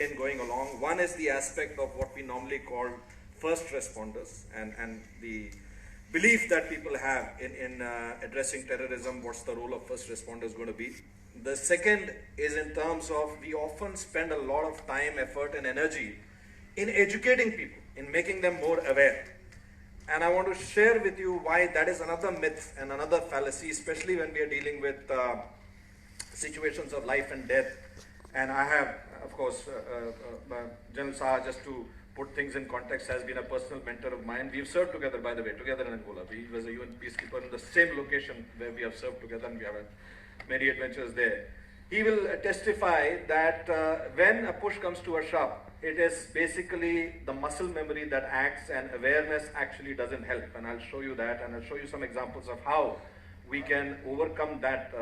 in going along. One is the aspect of what we normally call first responders and the belief that people have in addressing terrorism. What's the role of first responders going to be? The second is in terms of we often spend a lot of time, effort, and energy in educating people, in making them more aware. And I want to share with you why that is another myth and another fallacy, especially when we are dealing with situations of life and death. And I have, of course, General Saha, just to put things in context, has been a personal mentor of mine. We've served together, by the way, together in Angola. He was a UN peacekeeper in the same location where we have served together, and we have many adventures there. He will testify that when a push comes to a shove, it is basically the muscle memory that acts, and awareness actually doesn't help. And I'll show you that, and I'll show you some examples of how we can overcome that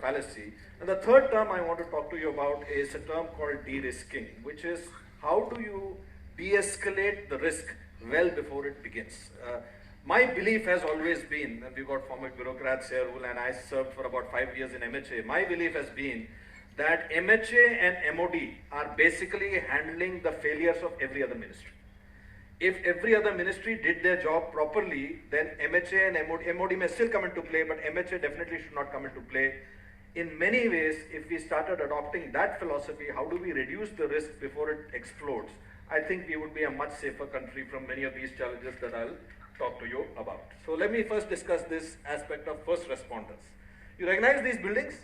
fallacy. And the third term I want to talk to you about is a term called de-risking, which is how do you de-escalate the risk well before it begins. My belief has always been, and we've got former bureaucrats here, and I served for about 5 years in MHA, my belief has been that MHA and MOD are basically handling the failures of every other ministry. If every other ministry did their job properly, then MHA and MOD may still come into play, but MHA definitely should not come into play. In many ways, if we started adopting that philosophy, how do we reduce the risk before it explodes? I think we would be a much safer country from many of these challenges that I'll talk to you about. So let me first discuss this aspect of first responders. You recognize these buildings?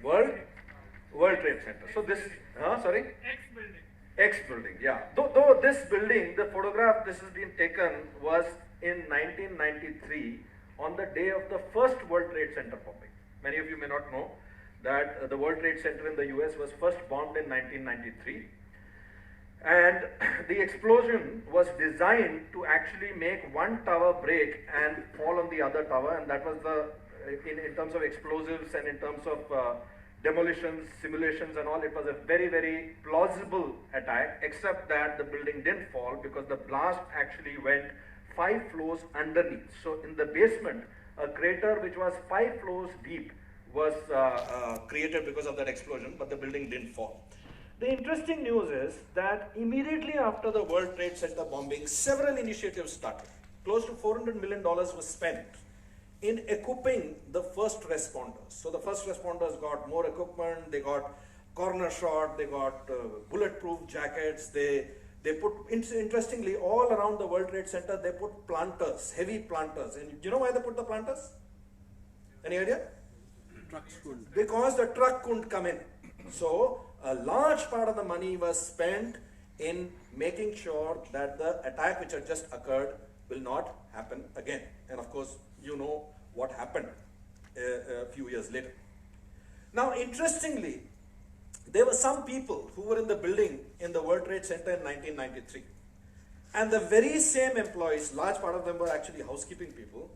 World Trade Center. So this, sorry? X building, yeah. Though this building, the photograph this has been taken was in 1993 on the day of the first World Trade Center bombing. Many of you may not know that the World Trade Center in the US was first bombed in 1993. And the explosion was designed to actually make one tower break and fall on the other tower, and that was the, in terms of explosives and in terms of demolitions, simulations and all, it was a very, very plausible attack, except that the building didn't fall because the blast actually went 5 floors underneath. So in the basement, a crater which was 5 floors deep was created because of that explosion, but the building didn't fall. The interesting news is that immediately after the World Trade Center bombing, several initiatives started. Close to $400 million was spent in equipping the first responders. So the first responders got more equipment, they got corner shot, they got bulletproof jackets, they put, interestingly, all around the World Trade Center, they put planters, heavy planters. And do you know why they put the planters? Any idea? Because the truck couldn't come in. So a large part of the money was spent in making sure that the attack which had just occurred will not happen again. And of course, you know what happened a few years later. Now, interestingly, there were some people who were in the building in the World Trade Center in 1993. And the very same employees, large part of them were actually housekeeping people,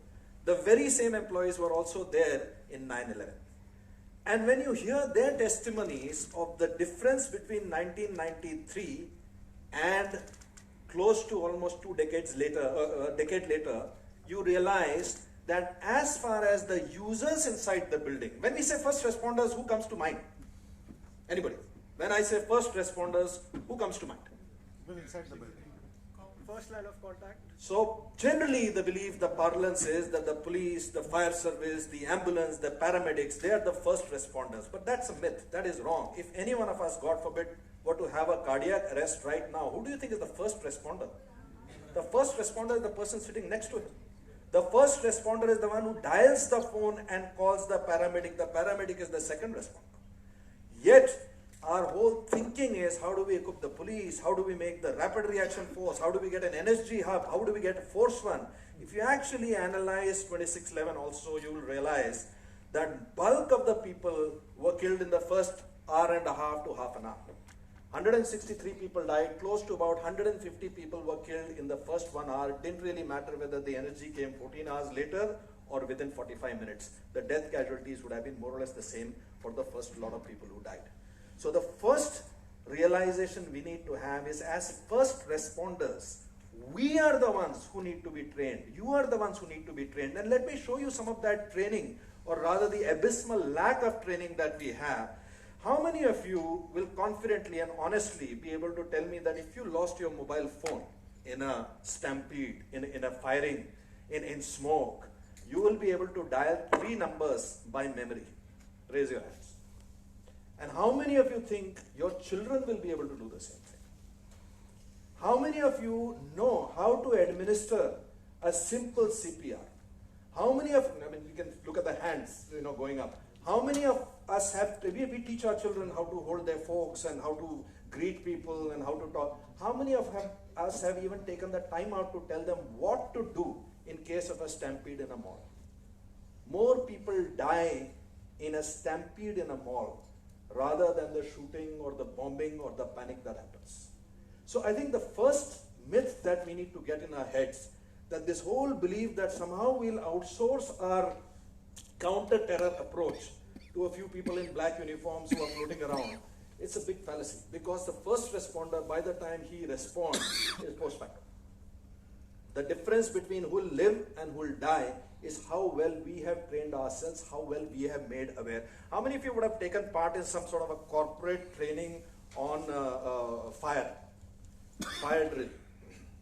the very same employees were also there in 9/11. And when you hear their testimonies of the difference between 1993 and close to almost 2 decades later, a decade later, you realize that as far as the users inside the building, when we say first responders, who comes to mind? Anybody? When I say first responders, who comes to mind? Inside the building. First line of contact. So generally the belief, the parlance is that the police, the fire service, the ambulance, the paramedics, they are the first responders. But that's a myth. That is wrong. If any one of us, God forbid, were to have a cardiac arrest right now, who do you think is the first responder? The first responder is the person sitting next to him. The first responder is the one who dials the phone and calls the paramedic. The paramedic is the second responder. Yet, our whole thinking is how do we equip the police, how do we make the rapid reaction force, how do we get an NSG hub, how do we get a force one. If you actually analyze 2611 also, you will realize that bulk of the people were killed in the first hour and a half to half an hour. 163 people died, close to about 150 people were killed in the first 1 hour. It didn't really matter whether the energy came 14 hours later or within 45 minutes. The death casualties would have been more or less the same for the first lot of people who died. So the first realization we need to have is, as first responders, we are the ones who need to be trained. You are the ones who need to be trained. And let me show you some of that training, or rather the abysmal lack of training that we have. How many of you will confidently and honestly be able to tell me that if you lost your mobile phone in a stampede, in a firing, in smoke, you will be able to dial 3 numbers by memory? Raise your hands. And how many of you think your children will be able to do the same thing? How many of you know how to administer a simple CPR? How many of, I mean, you can look at the hands, going up. How many of us we teach our children how to hold their forks and how to greet people and how to talk. How many of us have even taken the time out to tell them what to do in case of a stampede in a mall? More people die in a stampede in a mall rather than the shooting or the bombing or the panic that happens. So I think the first myth that we need to get in our heads, that this whole belief that somehow we'll outsource our counter-terror approach to a few people in black uniforms who are floating around, it's a big fallacy, because the first responder, by the time he responds, is post factum. The difference between who will live and who will die is how well we have trained ourselves, how well we have made aware. How many of you would have taken part in some sort of a corporate training on fire drill,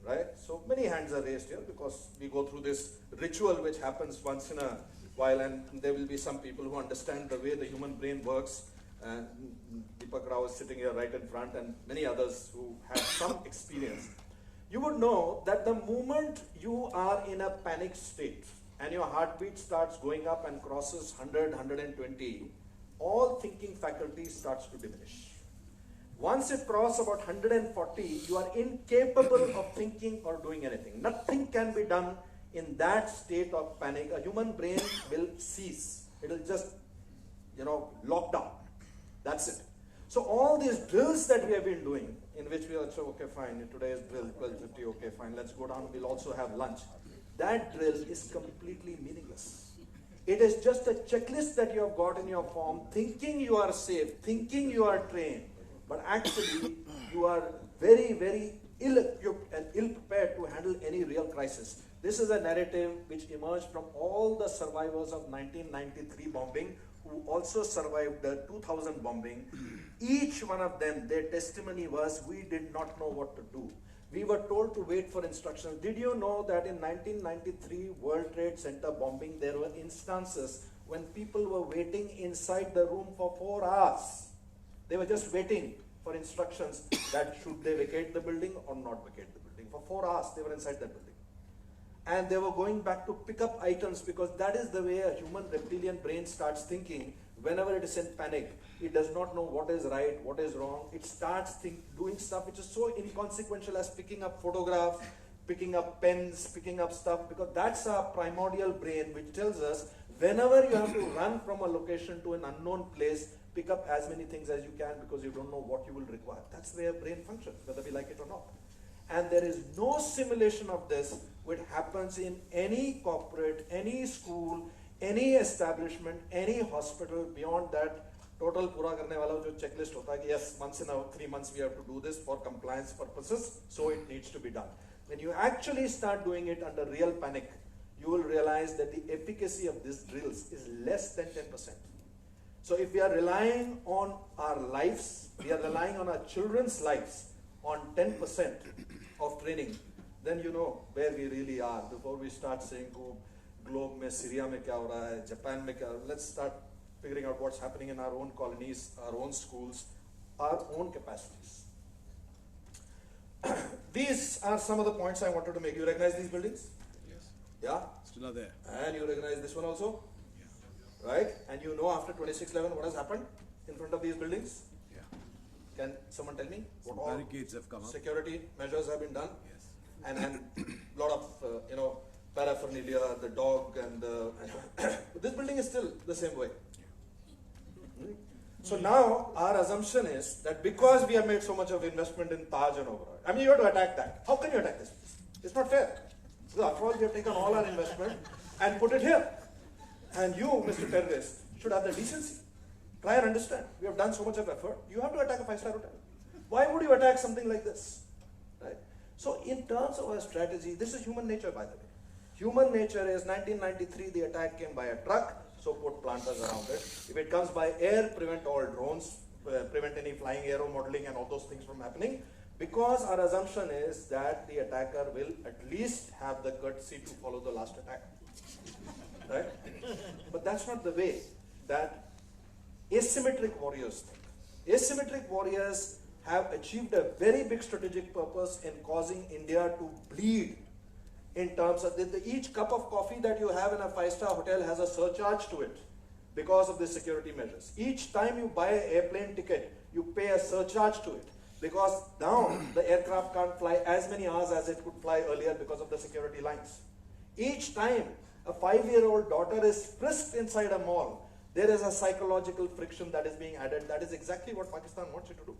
right? So many hands are raised here because we go through this ritual which happens once in a while, and there will be some people who understand the way the human brain works. And Deepak Rao is sitting here right in front, and many others who have some experience. You would know that the moment you are in a panic state and your heartbeat starts going up and crosses 100, 120, all thinking faculty starts to diminish. Once it crosses about 140, you are incapable of thinking or doing anything. Nothing can be done in that state of panic. A human brain will cease. It will just, lock down. That's it. So all these drills that we have been doing, in which we are, so okay, fine, today is drill, 12:50, okay, fine, let's go down, we'll also have lunch. That drill is completely meaningless. It is just a checklist that you have got in your form, thinking you are safe, thinking you are trained, but actually you are very, very ill-equipped and ill-prepared to handle any real crisis. This is a narrative which emerged from all the survivors of 1993 bombing, who also survived the 2000 bombing. Each one of them, their testimony was, we did not know what to do. We were told to wait for instructions. Did you know that in 1993 World Trade Center bombing, there were instances when people were waiting inside the room for 4 hours. They were just waiting for instructions that should they vacate the building or not vacate the building. For 4 hours, they were inside that building. And they were going back to pick up items, because that is the way a human reptilian brain starts thinking. Whenever it is in panic, it does not know what is right, what is wrong. It starts doing stuff which is so inconsequential as picking up photographs, picking up pens, picking up stuff, because that's our primordial brain which tells us whenever you have to run from a location to an unknown place, pick up as many things as you can, because you don't know what you will require. That's the way a brain functions, whether we like it or not. And there is no simulation of this which happens in any corporate, any school, any establishment, any hospital. Beyond that, total pura karne wala jo checklist hota hai, yes, once in 3 months we have to do this for compliance purposes, so it needs to be done. When you actually start doing it under real panic, you will realize that the efficacy of these drills is less than 10%. So if we are relying on our lives, we are relying on our children's lives on 10% of training, then you know where we really are. Before we start saying, oh, globe mein, Syria mein kya ho raha hai, Japan mein kya ho raha hai, let's start figuring out what's happening in our own colonies, our own schools, our own capacities. These are some of the points I wanted to make. You recognize these buildings? Yes. Yeah? Still are there. And you recognize this one also? Yeah. Right? And you know after 26/11 what has happened in front of these buildings? Can someone tell me what all Barricades have come up. security measures have been done? Yes. And lot of paraphernalia, the dog and the but this building is still the same way. So now our assumption is that because we have made so much of investment in Taj and Oberoi, I mean, you have to attack that. How can you attack this? It's not fair. Because after all, we have taken all our investment and put it here. And you, Mr. Terrorist, should have the decency. Try and understand. We have done so much of effort. You have to attack a 5-star hotel. Why would you attack something like this? Right? So in terms of our strategy, this is human nature, by the way. Human nature is 1993, the attack came by a truck, so put planters around it. If it comes by air, prevent all drones. prevent any flying aero modeling and all those things from happening, because our assumption is that the attacker will at least have the courtesy to follow the last attack. Right? But that's not the way that asymmetric warriors think. Asymmetric warriors have achieved a very big strategic purpose in causing India to bleed in terms of each cup of coffee that you have in a five-star hotel has a surcharge to it because of the security measures. Each time you buy an airplane ticket, you pay a surcharge to it because now the aircraft can't fly as many hours as it could fly earlier because of the security lines. Each time a 5-year-old daughter is frisked inside a mall, there is a psychological friction that is being added. That is exactly what Pakistan wants you to do.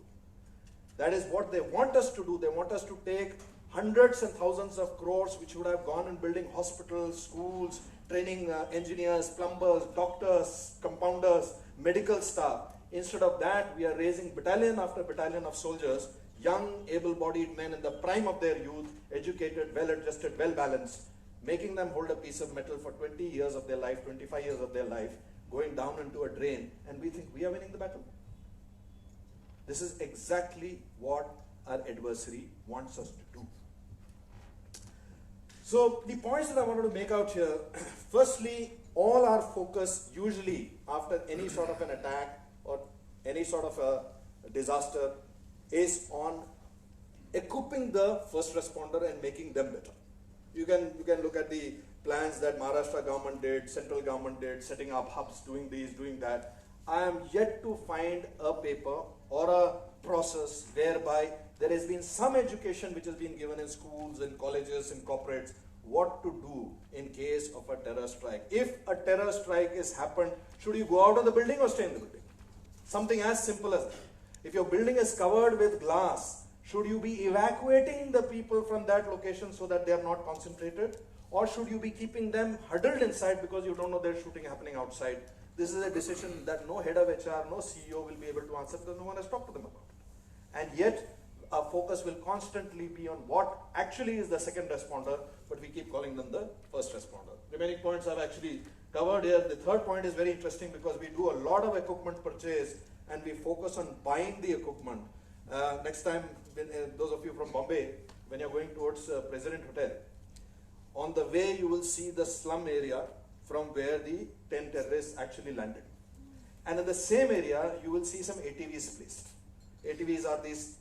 That is what they want us to do. They want us to take hundreds and thousands of crores which would have gone in building hospitals, schools, training engineers, plumbers, doctors, compounders, medical staff. Instead of that, we are raising battalion after battalion of soldiers, young, able-bodied men in the prime of their youth, educated, well-adjusted, well-balanced, making them hold a piece of metal for 20 years of their life, 25 years of their life, going down into a drain, and we think we are winning the battle. This is exactly what our adversary wants us to do. So the points that I wanted to make out here, firstly, all our focus usually after any sort of an attack or any sort of a disaster is on equipping the first responder and making them better. You can look at the plans that Maharashtra government did, central government did, setting up hubs, doing these, doing that. I am yet to find a paper or a process whereby there has been some education which has been given in schools, in colleges, in corporates, what to do in case of a terror strike. If a terror strike has happened, should you go out of the building or stay in the building? Something as simple as that. If your building is covered with glass, should you be evacuating the people from that location so that they are not concentrated? Or should you be keeping them huddled inside because you don't know there's shooting happening outside? This is a decision that no head of HR, no CEO will be able to answer because no one has talked to them about it. And yet, our focus will constantly be on what actually is the second responder, but we keep calling them the first responder. Remaining points I've actually covered here. The third point is very interesting because we do a lot of equipment purchase and we focus on buying the equipment. Next time, those of you from Bombay, when you're going towards President Hotel, on the way you will see the slum area from where the 10 terrorists actually landed. And in the same area, you will see some ATVs placed. ATVs are these,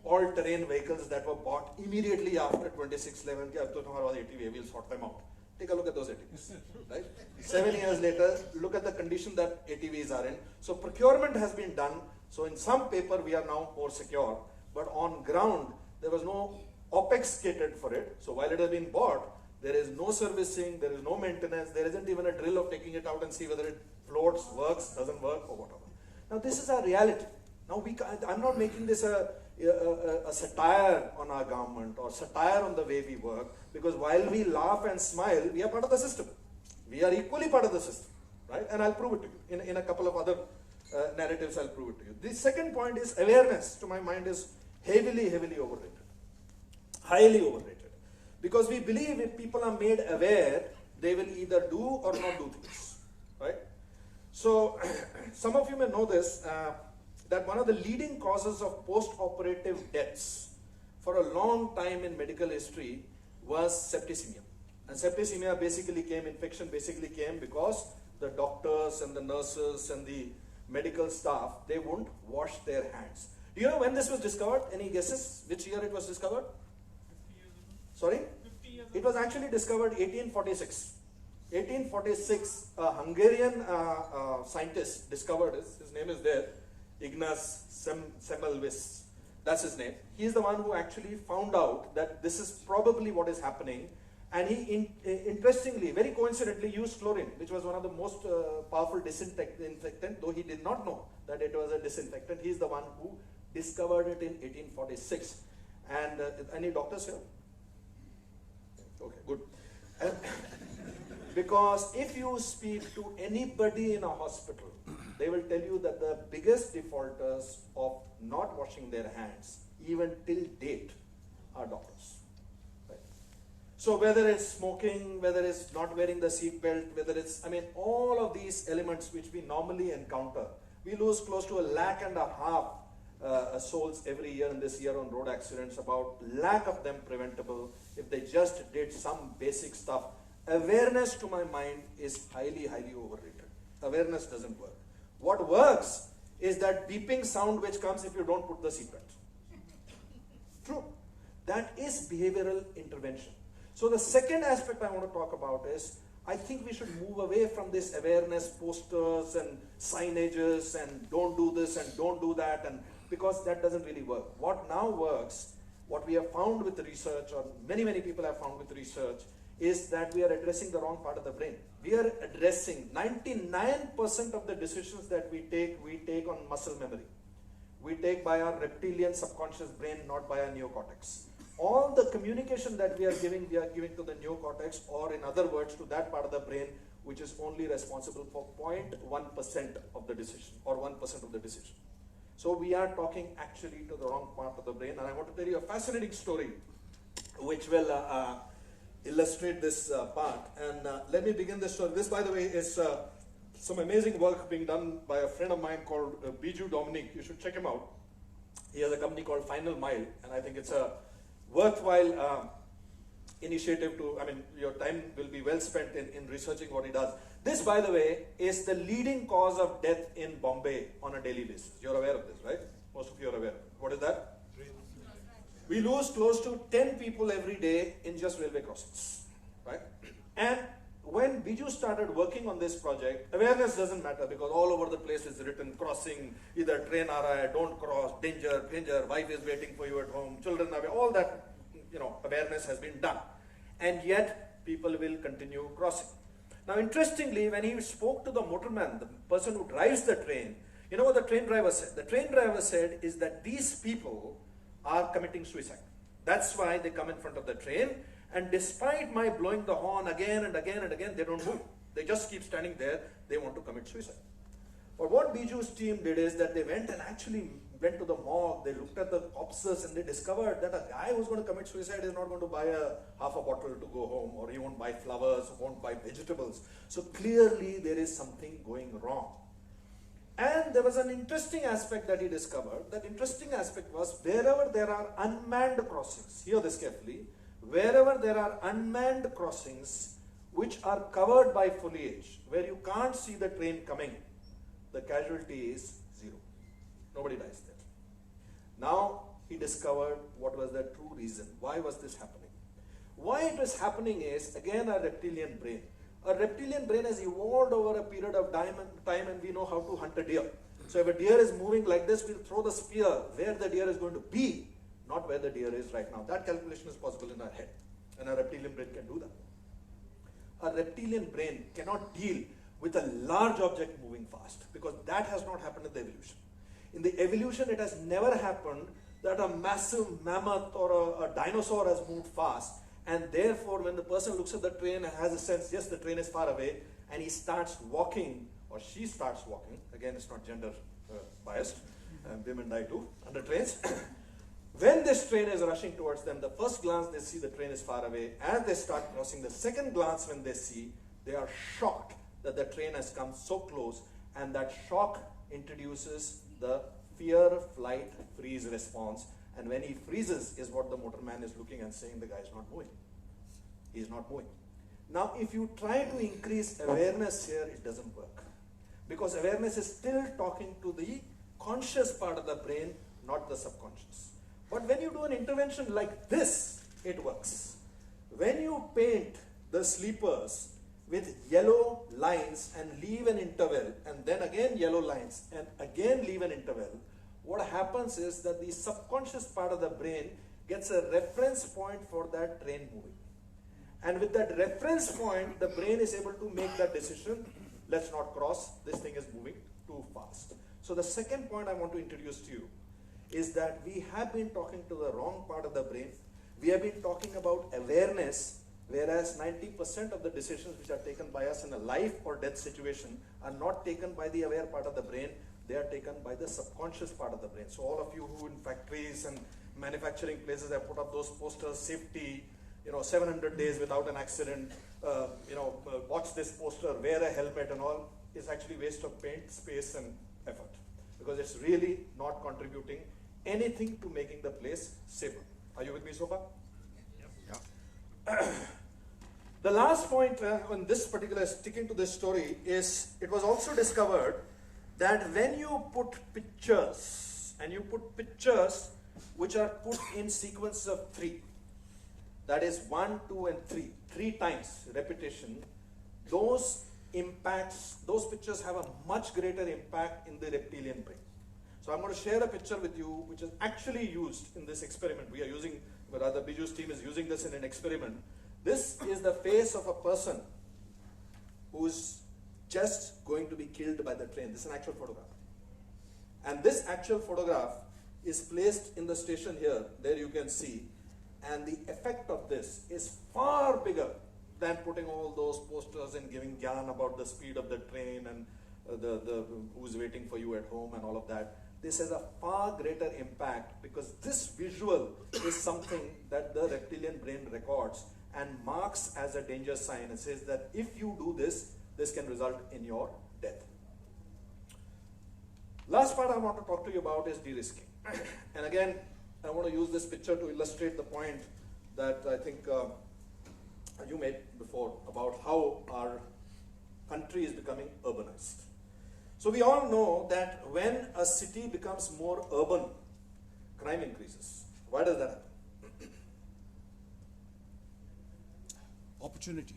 all-terrain vehicles that were bought immediately after 26/11. ATV, we'll sort them out. Take a look at those ATVs, right? 7 years later, look at the condition that ATVs are in. So procurement has been done. So in some paper, we are now more secure. But on ground, there was no OPEX catered for it. So while it has been bought, there is no servicing, there is no maintenance, there isn't even a drill of taking it out and see whether it floats, works, doesn't work, or whatever. Now this is our reality. Now I'm not making this a satire on our government or satire on the way we work, because while we laugh and smile, we are part of the system. We are equally part of the system, right? And I'll prove it to you. In a couple of other narratives, I'll prove it to you. The second point is awareness, to my mind, is heavily overrated. Highly overrated. Because we believe if people are made aware, they will either do or not do things, right? So, some of you may know this, that one of the leading causes of post-operative deaths for a long time in medical history was septicemia. And septicemia infection basically came because the doctors and the nurses and the medical staff, they wouldn't wash their hands. Do you know when this was discovered? Any guesses which year it was discovered? 50 years ago. Sorry? 50 years It was actually discovered 1846. 1846, a Hungarian scientist discovered this. His name is there, Ignaz Semmelweis. That's his name. He's the one who actually found out that this is probably what is happening. And he, interestingly, very coincidentally, used chlorine, which was one of the most powerful disinfectant, though he did not know that it was a disinfectant. He's the one who discovered it in 1846. And any doctors here? Okay, good. Because if you speak to anybody in a hospital, they will tell you that the biggest defaulters of not washing their hands, even till date, are doctors. Right? So whether it's smoking, whether it's not wearing the seat belt, whether it's, all of these elements which we normally encounter, We lose close to 1.5 lakh souls every year in this year on road accidents, about lakh of them preventable if they just did some basic stuff. Awareness, to my mind, is highly, highly overrated. Awareness doesn't work. What works is that beeping sound which comes if you don't put the seatbelt. True. That is behavioral intervention. So the second aspect I want to talk about is, I think we should move away from this awareness posters and signages and don't do this and don't do that, and because that doesn't really work. What now works, what we have found with research, or many, many people have found with research, is that we are addressing the wrong part of the brain. We are addressing 99% of the decisions that we take on muscle memory. We take by our reptilian subconscious brain, not by our neocortex. All the communication that we are giving to the neocortex, or in other words, to that part of the brain which is only responsible for 0.1% of the decision, or 1% of the decision. So we are talking actually to the wrong part of the brain, and I want to tell you a fascinating story which will illustrate this part. And let me begin this story. This, by the way, is some amazing work being done by a friend of mine called Biju Dominic. You should check him out. He has a company called Final Mile, and I think it's a worthwhile initiative to, I mean, your time will be well spent in researching what he does. This, by the way, is the leading cause of death in Bombay on a daily basis. You're aware of this, right? Most of you are aware. What is that? We lose close to 10 people every day in just railway crossings, right? And when Biju started working on this project, awareness doesn't matter, because all over the place is written crossing, either train aa raha hai, don't cross, danger, danger, wife is waiting for you at home, children are, all that, awareness has been done. And yet, people will continue crossing. Now, interestingly, when he spoke to the motorman, the person who drives the train, you know what the train driver said? The train driver said is that these people are committing suicide. That's why they come in front of the train, and despite my blowing the horn again and again and again, they don't move. They just keep standing there. They want to commit suicide. But what Biju's team did is that they went and actually went to the morgue, they looked at the corpses, and they discovered that a guy who's going to commit suicide is not going to buy half a bottle to go home, or he won't buy flowers, won't buy vegetables. So clearly there is something going wrong. And there was an interesting aspect that he discovered. That interesting aspect was, wherever there are unmanned crossings, hear this carefully, wherever there are unmanned crossings which are covered by foliage, where you can't see the train coming, the casualty is zero. Nobody dies there. Now he discovered what was the true reason. Why was this happening? Why it was happening is, again, a reptilian brain. A reptilian brain has evolved over a period of time, and we know how to hunt a deer. So if a deer is moving like this, we'll throw the spear where the deer is going to be, not where the deer is right now. That calculation is possible in our head, and a reptilian brain can do that. A reptilian brain cannot deal with a large object moving fast, because that has not happened in the evolution. In the evolution, it has never happened that a massive mammoth or a dinosaur has moved fast, and therefore when the person looks at the train and has a sense, yes, the train is far away, and he starts walking, or she starts walking, again, it's not gender biased, women die too under trains. When this train is rushing towards them, the first glance they see the train is far away. As they start crossing, the second glance when they see, they are shocked that the train has come so close, and that shock introduces the fear, flight, freeze response. And when he freezes is what the motorman is looking and saying, the guy is not moving. He is not moving. Now, if you try to increase awareness here, it doesn't work. Because awareness is still talking to the conscious part of the brain, not the subconscious. But when you do an intervention like this, it works. When you paint the sleepers with yellow lines and leave an interval, and then again yellow lines, and again leave an interval, what happens is that the subconscious part of the brain gets a reference point for that train moving. And with that reference point, the brain is able to make that decision, let's not cross, this thing is moving too fast. So the second point I want to introduce to you is that we have been talking to the wrong part of the brain. We have been talking about awareness, whereas 90% of the decisions which are taken by us in a life or death situation are not taken by the aware part of the brain, they are taken by the subconscious part of the brain. So all of you who in factories and manufacturing places have put up those posters, safety, 700 days without an accident, watch this poster, wear a helmet and all, is actually waste of paint, space and effort. because it's really not contributing anything to making the place safer. Are you with me so far? Yeah. The last point on this particular, sticking to this story, is it was also discovered that when you put pictures, and you put pictures which are put in sequence of 3, that is 1, 2, and 3 times repetition, those pictures have a much greater impact in the reptilian brain. So I'm going to share a picture with you which is actually used in this experiment. We are using, or rather Biju's team is using this in an experiment. This is the face of a person who's just going to be killed by the train. This is an actual photograph. And this actual photograph is placed in the station here. There you can see. And the effect of this is far bigger than putting all those posters and giving gyan about the speed of the train and the who's waiting for you at home and all of that. This has a far greater impact because this visual is something that the reptilian brain records and marks as a danger sign and says that if you do this, this can result in your death. Last part I want to talk to you about is de-risking. And again, I want to use this picture to illustrate the point that I think you made before about how our country is becoming urbanized. So we all know that when a city becomes more urban, crime increases. Why does that happen? Opportunity.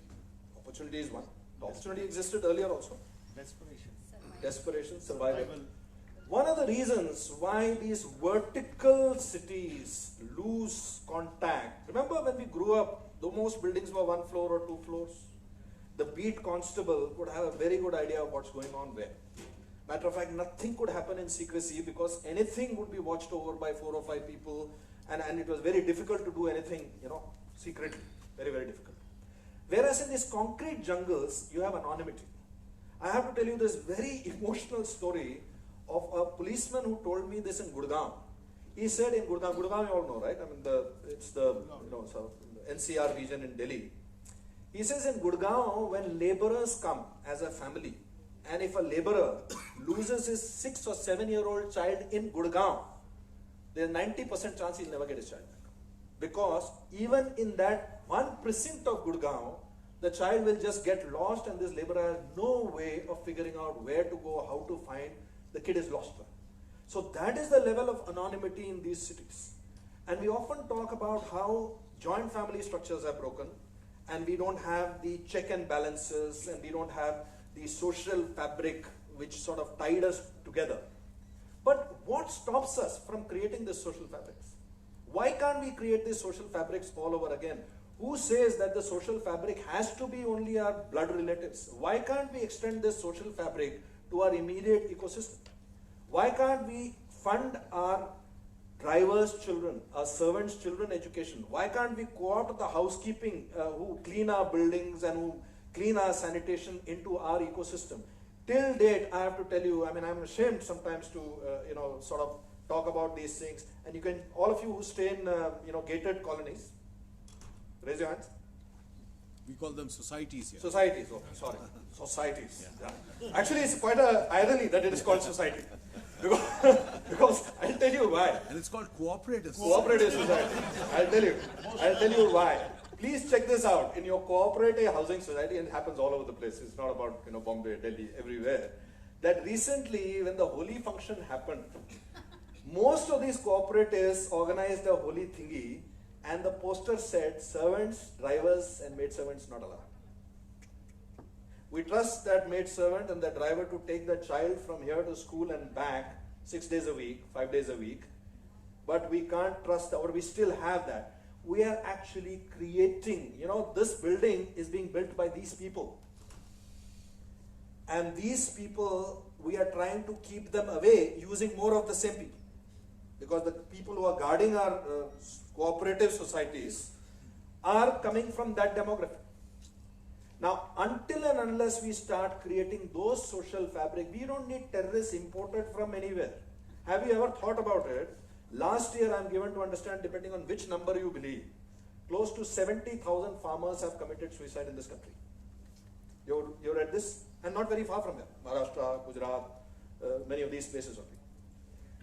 Opportunity is one. The opportunity existed earlier also. Desperation, survival. One of the reasons why these vertical cities lose contact. Remember when we grew up, though most buildings were 1 floor or 2 floors, the beat constable would have a very good idea of what's going on where. Matter of fact, nothing could happen in secrecy because anything would be watched over by 4 or 5 people, and it was very difficult to do anything, secretly. Very, very difficult. Whereas in these concrete jungles, you have anonymity. I have to tell you this very emotional story of a policeman who told me this in Gurgaon. He said in Gurgaon you all know, right? I mean, it's the sort of NCR region in Delhi. He says in Gurgaon, when laborers come as a family, and if a laborer loses his 6 or 7-year-old child in Gurgaon, there's 90% chance he'll never get his child back. Because even in that one precinct of Gurgaon, the child will just get lost and this laborer has no way of figuring out where to go, how to find. The kid is lost. So that is the level of anonymity in these cities. And we often talk about how joint family structures are broken and we don't have the check and balances and we don't have the social fabric which sort of tied us together. But what stops us from creating this social fabrics? Why can't we create these social fabrics all over again? Who says that the social fabric has to be only our blood relatives? Why can't we extend this social fabric to our immediate ecosystem? Why can't we fund our drivers' children, our servants' children education? Why can't we co-opt the housekeeping who clean our buildings and who clean our sanitation into our ecosystem? Till date, I have to tell you, I mean, I'm ashamed sometimes to, sort of talk about these things. And you can, all of you who stay in, gated colonies, raise your hands. We call them societies here. Societies, oh, sorry. Societies. Yeah. Actually, it's quite an irony that it is called society. Because I'll tell you why. And it's called cooperative society. Cooperative society. I'll tell you why. Please check this out. In your cooperative housing society, and it happens all over the place. It's not about Bombay, Delhi, everywhere. That recently, when the Holi function happened, most of these cooperatives organized a Holi thingy, and the poster said, servants, drivers, and maidservants not allowed. We trust that maidservant and the driver to take the child from here to school and back 6 days a week, 5 days a week. But we can't trust, or we still have that. We are actually creating, this building is being built by these people. And these people, we are trying to keep them away using more of the same people. Because the people who are guarding our cooperative societies are coming from that demographic. Now, until and unless we start creating those social fabric, we don't need terrorists imported from anywhere. Have you ever thought about it? Last year, I'm given to understand, depending on which number you believe, close to 70,000 farmers have committed suicide in this country. You read this? And not very far from there. Maharashtra, Gujarat, many of these places only.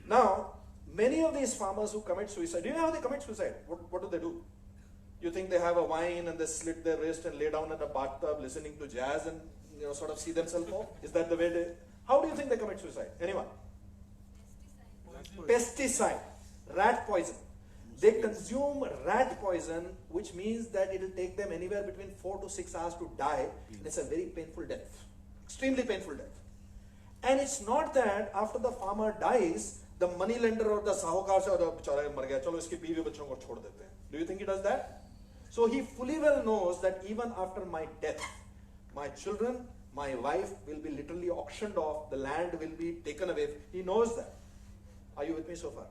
Now, many of these farmers who commit suicide, do you know how they commit suicide? What do? You think they have a wine and they slit their wrist and lay down in a bathtub listening to jazz and sort of see themselves off? Is that the way they? How do you think they commit suicide? Anyone? Pesticide, rat poison. They consume rat poison, which means that it will take them anywhere between 4 to 6 hours to die. And it's a very painful death, extremely painful death. And it's not that after the farmer dies, the money lender or the sahukar se bechara mar gaya, chalo iski beevi bachon ko chhod dete hain. Do you think he does that? So he fully well knows that even after my death, my children, my wife will be literally auctioned off, the land will be taken away. He knows that. Are you with me so far?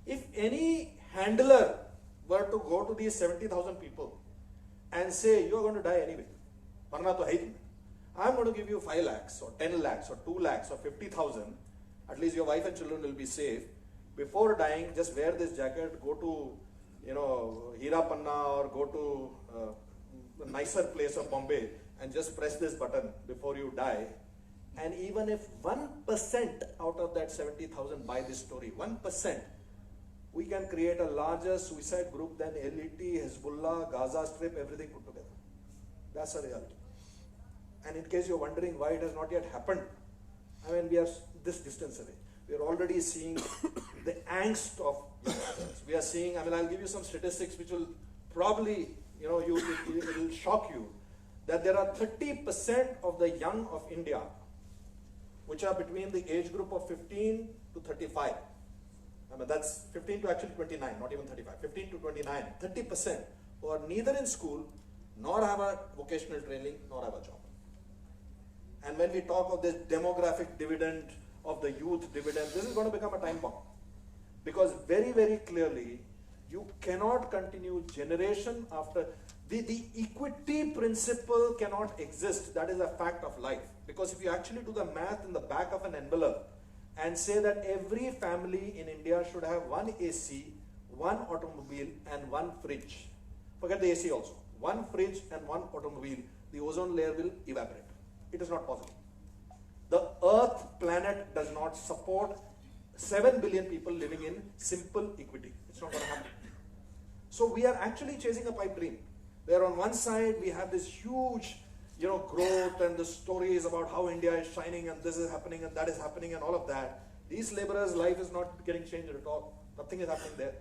If any handler were to go to these 70,000 people and say, you are going to die anyway, marna to hai tumhe. I am going to give you 5 lakhs or 10 lakhs or 2 lakhs or 50,000, at least your wife and children will be safe. Before dying, just wear this jacket, go to, Hira Panna or go to a nicer place of Bombay and just press this button before you die. And even if 1% out of that 70,000 buy this story, 1%, we can create a larger suicide group than LET, Hezbollah, Gaza Strip, everything put together. That's a reality. And in case you're wondering why it has not yet happened, I mean, we are this distance away. We are already seeing the angst of youngsters. We are seeing, I mean, I'll give you some statistics which will probably, it will shock you, that there are 30% of the young of India, which are between the age group of 15 to 35. I mean, that's 15 to actually 29, not even 35. 15 to 29, 30% who are neither in school, nor have a vocational training, nor have a job. And when we talk of this demographic dividend, of the youth dividend, this is going to become a time bomb. Because very, very clearly, you cannot continue generation after, the equity principle cannot exist. That is a fact of life. Because if you actually do the math in the back of an envelope and say that every family in India should have one AC, one automobile and one fridge. Forget the AC also. One fridge and one automobile, the ozone layer will evaporate. It is not possible. The Earth planet does not support 7 billion people living in simple equity. It's not going to happen. So we are actually chasing a pipe dream, where on one side we have this huge, growth and the stories about how India is shining and this is happening and that is happening and all of that. These laborers' life is not getting changed at all. Nothing is happening there.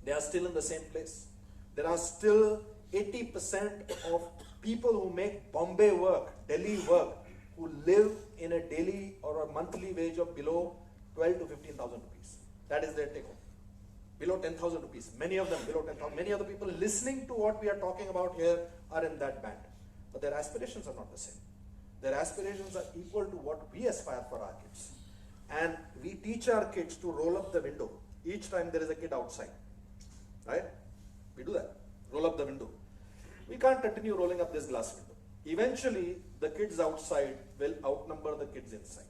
They are still in the same place. There are still 80% of people who make Bombay work, Delhi work, who live in a daily or a monthly wage of below 12 to 15,000 rupees. That is their take home. Below 10,000 rupees. Many of them below 10,000. Many of the people listening to what we are talking about here are in that band. But their aspirations are not the same. Their aspirations are equal to what we aspire for our kids. And we teach our kids to roll up the window each time there is a kid outside. Right? We do that. Roll up the window. We can't continue rolling up this glass window. Eventually, the kids outside will outnumber the kids inside.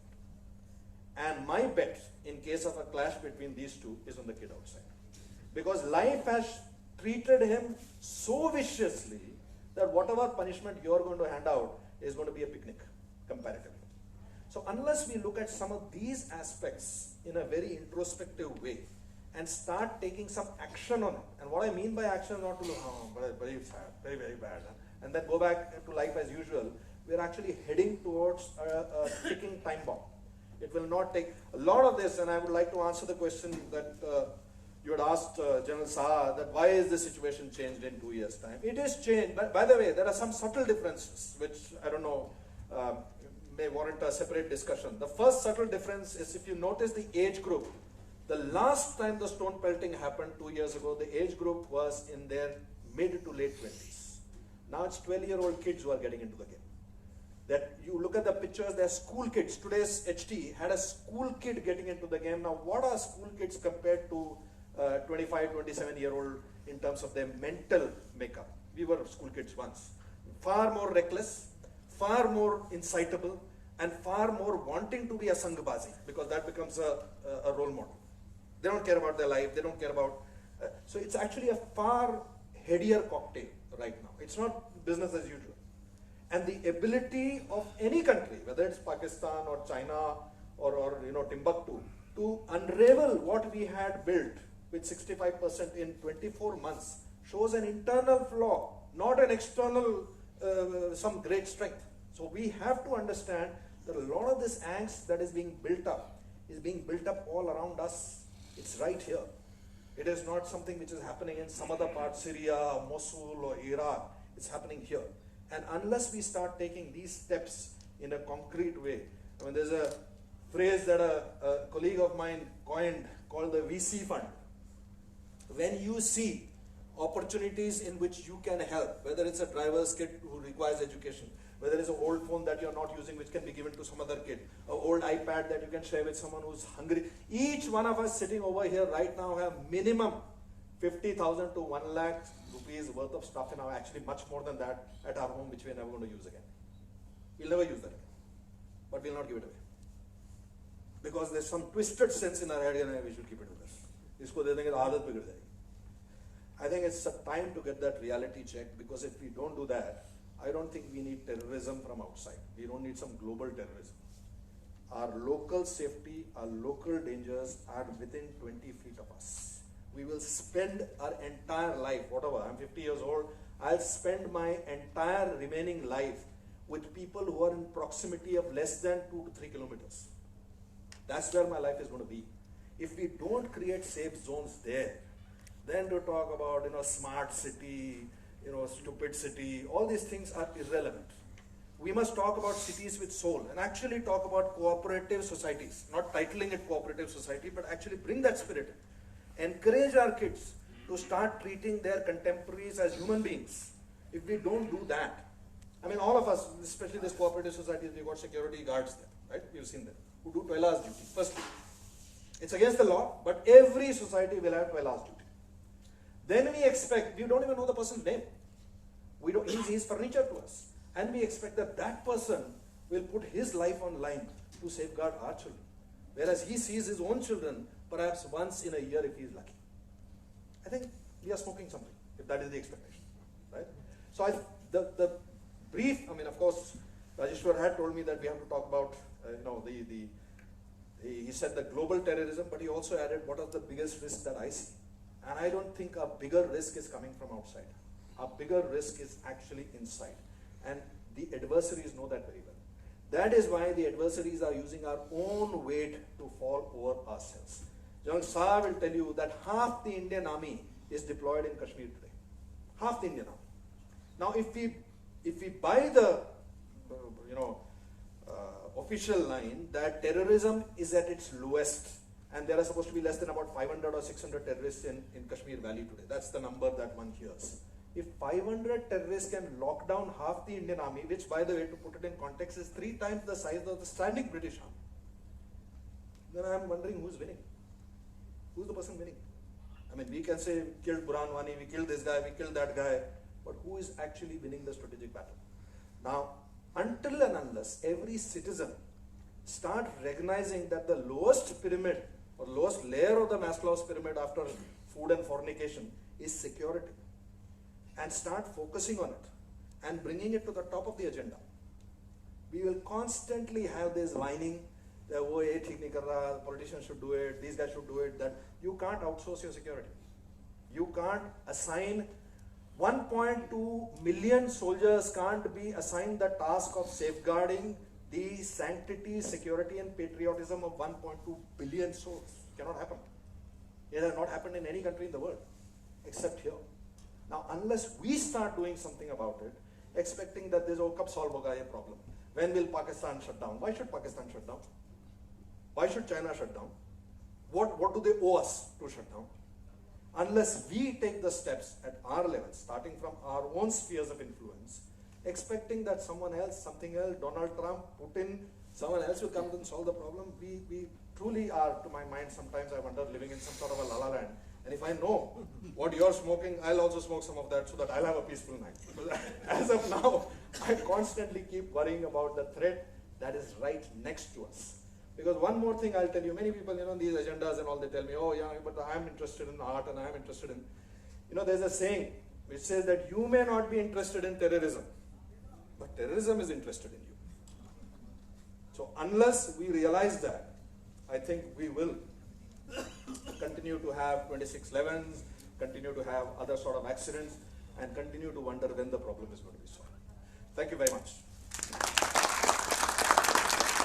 And my bet, in case of a clash between these two, is on the kid outside. Because life has treated him so viciously that whatever punishment you're going to hand out is going to be a picnic, comparatively. So unless we look at some of these aspects in a very introspective way and start taking some action on it, and what I mean by action is not to look, very sad, very, very bad, and then go back to life as usual, we're actually heading towards a ticking time bomb. It will not take a lot of this, and I would like to answer the question that you had asked General Saha, that why is the situation changed in 2 years' time? It is changed. But by the way, there are some subtle differences, which I don't know, may warrant a separate discussion. The first subtle difference is if you notice the age group. The last time the stone pelting happened 2 years ago, the age group was in their mid to late 20s. Now it's 12-year-old kids who are getting into the game. That you look at the pictures, they're school kids. Today's HT had a school kid getting into the game. Now what are school kids compared to 25, 27-year-old in terms of their mental makeup? We were school kids once. Far more reckless, far more incitable, and far more wanting to be a sangbazi, because that becomes a role model. They don't care about their life, they don't care about... so it's actually a far headier cocktail right now. It's not business as usual. And the ability of any country, whether it's Pakistan or China or Timbuktu, to unravel what we had built with 65% in 24 months shows an internal flaw, not an external some great strength. So we have to understand that a lot of this angst that is being built up is being built up all around us. It's right here. It is not something which is happening in some other part, Syria, Mosul or Iraq. It's happening here. And unless we start taking these steps in a concrete way, I mean, there's a phrase that a colleague of mine coined called the VC fund. When you see opportunities in which you can help, whether it's a driver's kid who requires education, whether it's an old phone that you're not using which can be given to some other kid, an old iPad that you can share with someone who's hungry. Each one of us sitting over here right now have minimum 50,000 to 1 lakh rupees worth of stuff in our, actually much more than that at our home, which we're never going to use again. We'll never use that again. But we'll not give it away. Because there's some twisted sense in our head, we should keep it with us. Isko de denge to aadat bigad jayegi. I think it's a time to get that reality check, because if we don't do that, I don't think we need terrorism from outside. We don't need some global terrorism. Our local safety, our local dangers are within 20 feet of us. We will spend our entire life, whatever, I'm 50 years old, I'll spend my entire remaining life with people who are in proximity of less than 2 to 3 kilometers. That's where my life is going to be. If we don't create safe zones there, then to talk about, smart city, stupid city, all these things are irrelevant. We must talk about cities with soul and actually talk about cooperative societies, not titling it cooperative society, but actually bring that spirit in. Encourage our kids to start treating their contemporaries as human beings. If we don't do that, I mean, all of us, especially this cooperative societies, we've got security guards there, right? We've seen them, who do 12 hours duty. Firstly, it's against the law, but every society will have 12 hours duty. Then we expect, we don't even know the person's name. We don't, he's furniture to us. And we expect that that person will put his life on line to safeguard our children. Whereas he sees his own children perhaps once in a year if he's lucky. I think we are smoking something, if that is the expectation, right? So the brief, I mean, of course, Rajeshwar had told me that we have to talk about, he said the global terrorism, but he also added what are the biggest risks that I see. And I don't think a bigger risk is coming from outside. A bigger risk is actually inside. And the adversaries know that very well. That is why the adversaries are using our own weight to fall over ourselves. General Shah will tell you that half the Indian army is deployed in Kashmir today. Half the Indian army. Now, if we buy the official line that terrorism is at its lowest, and there are supposed to be less than about 500 or 600 terrorists in Kashmir Valley today. That's the number that one hears. If 500 terrorists can lock down half the Indian army, which, by the way, to put it in context, is 3 times the size of the standing British army, then I'm wondering who's winning. Who's the person winning? I mean, we can say we killed Burhan Wani, we killed this guy, we killed that guy, but who is actually winning the strategic battle? Now, until and unless every citizen start recognizing that the lowest pyramid or lowest layer of the Maslow's pyramid after food and fornication is security, and start focusing on it and bringing it to the top of the agenda, we will constantly have this whining that, oh, ye theek nahi kar raha, politicians should do it, these guys should do it, that you can't outsource your security. You can't assign 1.2 million soldiers can't be assigned the task of safeguarding the sanctity, security and patriotism of 1.2 billion souls. It cannot happen. It has not happened in any country in the world except here. Now, unless we start doing something about it, expecting that this kab solve hoga ye problem. When will Pakistan shut down? Why should Pakistan shut down? Why should China shut down? What do they owe us to shut down? Unless we take the steps at our level, starting from our own spheres of influence, expecting that someone else, something else, Donald Trump, Putin, someone else will come and solve the problem, we truly are, to my mind, sometimes I wonder, living in some sort of a la-la land. And if I know what you're smoking, I'll also smoke some of that so that I'll have a peaceful night. Because as of now, I constantly keep worrying about the threat that is right next to us. Because one more thing I'll tell you, many people, these agendas and all, they tell me, oh yeah, but I'm interested in art and I'm interested in, there's a saying which says that you may not be interested in terrorism, but terrorism is interested in you. So unless we realize that, I think we will continue to have 2611s, continue to have other sort of accidents, and continue to wonder when the problem is going to be solved. Thank you very much.